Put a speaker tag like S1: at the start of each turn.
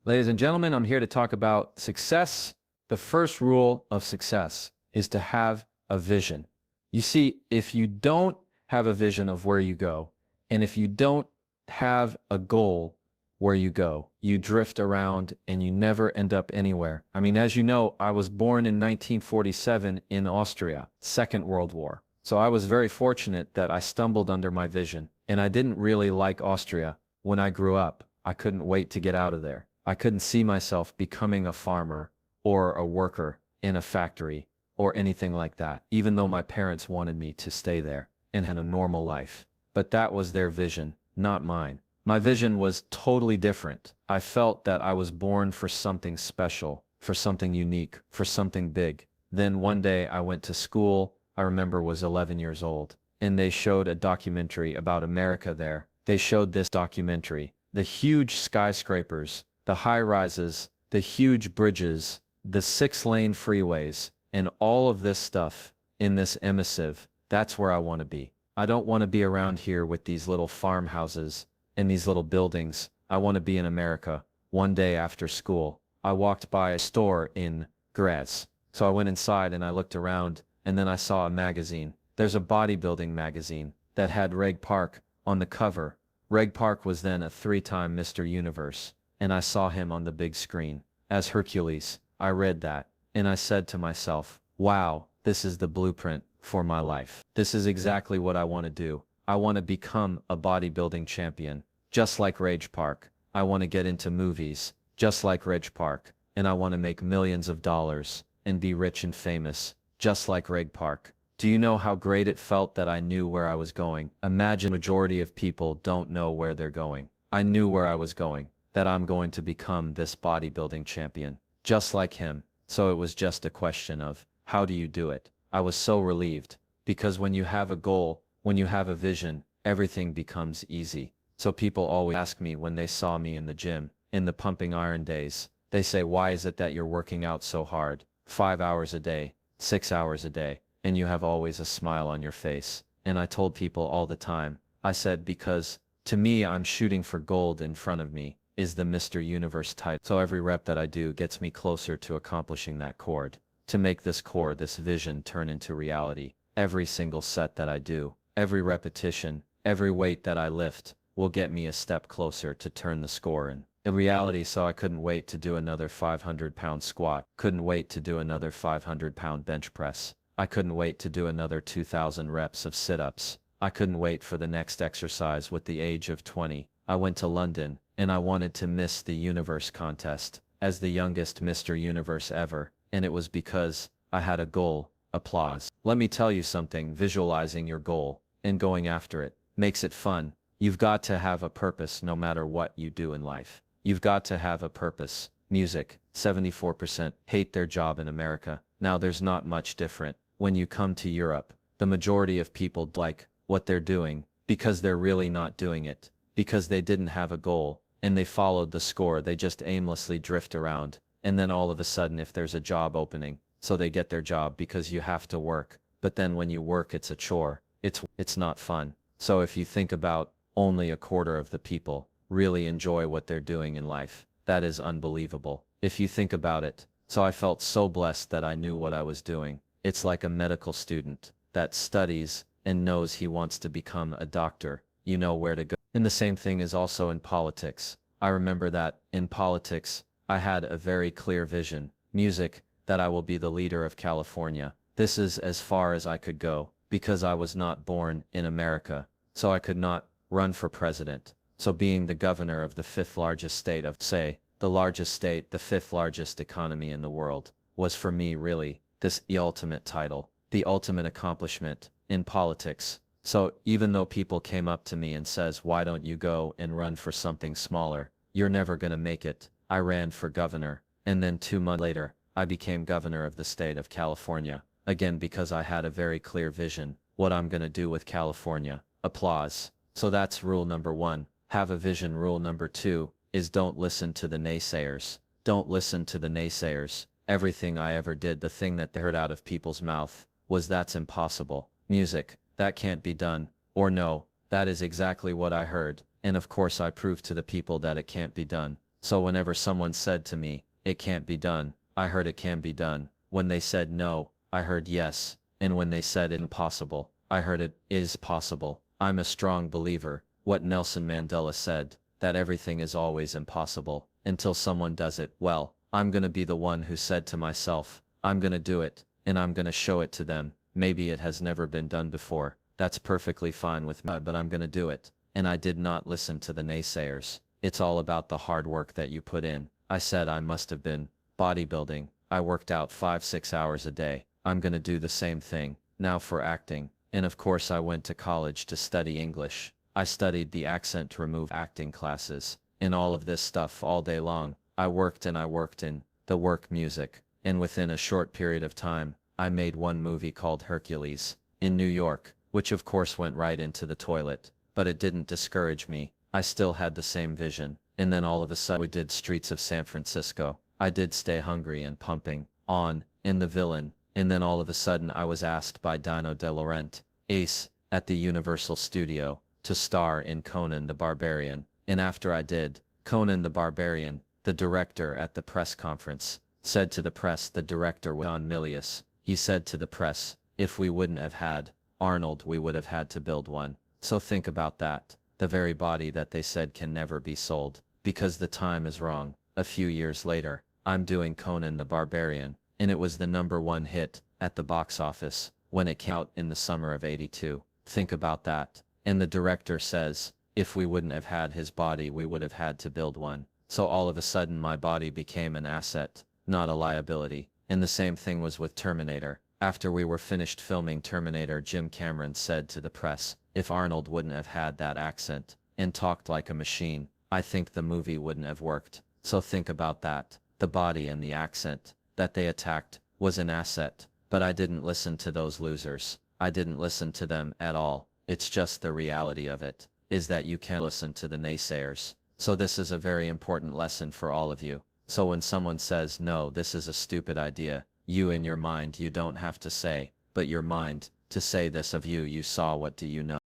S1: Ladies and gentlemen, I'm here to talk about success. The first rule of success is to have a vision. You see, if you don't have a vision of where you go, and if you don't have a goal where you go, you drift around and you never end up anywhere. I mean, as you know, I was born in 1947 in Austria, Second World War. So I was very fortunate that I stumbled under my vision, and I didn't really like Austria when I grew up. I couldn't wait to get out of there. I couldn't see myself becoming a farmer or a worker in a factory or anything like that, even though my parents wanted me to stay there and have a normal life. But that was their vision, not mine. My vision was totally different. I felt that I was born for something special, for something unique, for something big. Then one day I went to school, I remember was 11 years old, and they showed a documentary about America there. They showed this documentary, the huge skyscrapers, the high-rises, the huge bridges, the 6-lane freeways, and all of this stuff in this emissive. That's where I want to be. I don't want to be around here with these little farmhouses and these little buildings. I want to be in America. One day after school, I walked by a store in Graz. So I went inside and I looked around, and then I saw a magazine. There's a bodybuilding magazine that had Reg Park on the cover. Reg Park was then a 3-time Mr. Universe, and I saw him on the big screen as Hercules. I read that, and I said to myself, wow, this is the blueprint for my life. This is exactly what I want to do. I want to become a bodybuilding champion, just like Reg Park. I want to get into movies, just like Reg Park, and I want to make millions of dollars and be rich and famous, just like Reg Park. Do you know how great it felt that I knew where I was going? Imagine majority of people don't know where they're going. I knew where I was going, that I'm going to become this bodybuilding champion, just like him. So it was just a question of, how do you do it? I was so relieved, because when you have a goal, when you have a vision, everything becomes easy. So people always ask me when they saw me in the gym, in the pumping iron days, they say, why is it that you're working out so hard, 5 hours a day, 6 hours a day, and you have always a smile on your face? And I told people all the time, I said, because to me, I'm shooting for gold. In front of me is the Mr. Universe title. So every rep that I do gets me closer to accomplishing that chord. To make this chord, this vision, turn into reality. Every single set that I do, every repetition, every weight that I lift will get me a step closer to turn the score in reality. So I couldn't wait to do another 500-pound squat, couldn't wait to do another 500-pound bench press. I couldn't wait to do another 2,000 reps of sit-ups. I couldn't wait for the next exercise. With the age of 20, I went to London, and I wanted to miss the universe contest as the youngest Mr. Universe ever, and it was because I had a goal. Applause. Let me tell you something, visualizing your goal and going after it makes it fun. You've got to have a purpose no matter what you do in life. You've got to have a purpose. Music, 74% hate their job in America. Now there's not much different. When you come to Europe, the majority of people like what they're doing because they're really not doing it, because they didn't have a goal and they followed the score. They just aimlessly drift around, and then all of a sudden if there's a job opening, so they get their job because you have to work. But then when you work, it's a chore. It's not fun. So if you think about, only a quarter of the people really enjoy what they're doing in life. That is unbelievable if you think about it. So I felt so blessed that I knew what I was doing. It's like a medical student that studies and knows he wants to become a doctor. You know where to go. And the same thing is also in politics. I remember that in politics, I had a very clear vision. Music, that I will be the leader of California. This is as far as I could go, because I was not born in America, so I could not run for president. So being the governor of the 5th largest state of, say, the largest state, the 5th largest economy in the world, was for me really the ultimate title, the ultimate accomplishment in politics. So even though people came up to me and says, why don't you go and run for something smaller? You're never gonna make it. I ran for governor, and then 2 months later, I became governor of the state of California, again because I had a very clear vision, what I'm gonna do with California. Applause. So that's rule number 1, have a vision. Rule number 2 is don't listen to the naysayers. Don't listen to the naysayers. Everything I ever did, the thing that they heard out of people's mouth was, that's impossible. Music, that can't be done. Or no, that is exactly what I heard. And of course I proved to the people that it can't be done. So whenever someone said to me, it can't be done, I heard it can be done. When they said no, I heard yes. And when they said impossible, I heard it is possible. I'm a strong believer, what Nelson Mandela said, that everything is always impossible, until someone does it. Well, I'm gonna be the one who said to myself, I'm gonna do it, and I'm gonna show it to them. Maybe it has never been done before. That's perfectly fine with me, but I'm gonna do it. And I did not listen to the naysayers. It's all about the hard work that you put in. I said I must have been bodybuilding. I worked out 5-6 hours a day. I'm gonna do the same thing, now for acting. And of course I went to college to study English. I studied the accent to remove acting classes. And all of this stuff all day long. I worked in the work music. And within a short period of time, I made one movie called Hercules, in New York, which of course went right into the toilet. But it didn't discourage me. I still had the same vision. And then all of a sudden we did Streets of San Francisco. I did Stay Hungry and Pumping On, in The Villain. And then all of a sudden I was asked by Dino De Laurent, Ace, at the Universal Studio, to star in Conan the Barbarian. And after I did Conan the Barbarian, the director at the press conference said to the press, the director John Milius, he said to the press, if we wouldn't have had Arnold, we would have had to build one. So think about that. The very body that they said can never be sold, because the time is wrong. A few years later, I'm doing Conan the Barbarian, and it was the #1 hit at the box office when it came out in the summer of '82. Think about that. And the director says, if we wouldn't have had his body, we would have had to build one. So all of a sudden my body became an asset, not a liability. And the same thing was with Terminator. After we were finished filming Terminator, Jim Cameron said to the press, if Arnold wouldn't have had that accent and talked like a machine, I think the movie wouldn't have worked. So think about that. The body and the accent that they attacked was an asset. But I didn't listen to those losers. I didn't listen to them at all. It's just the reality of it, is that you can't listen to the naysayers. So this is a very important lesson for all of you. So when someone says, no, this is a stupid idea, you in your mind, you don't have to say, but your mind, to say this of you, you saw, what do you know?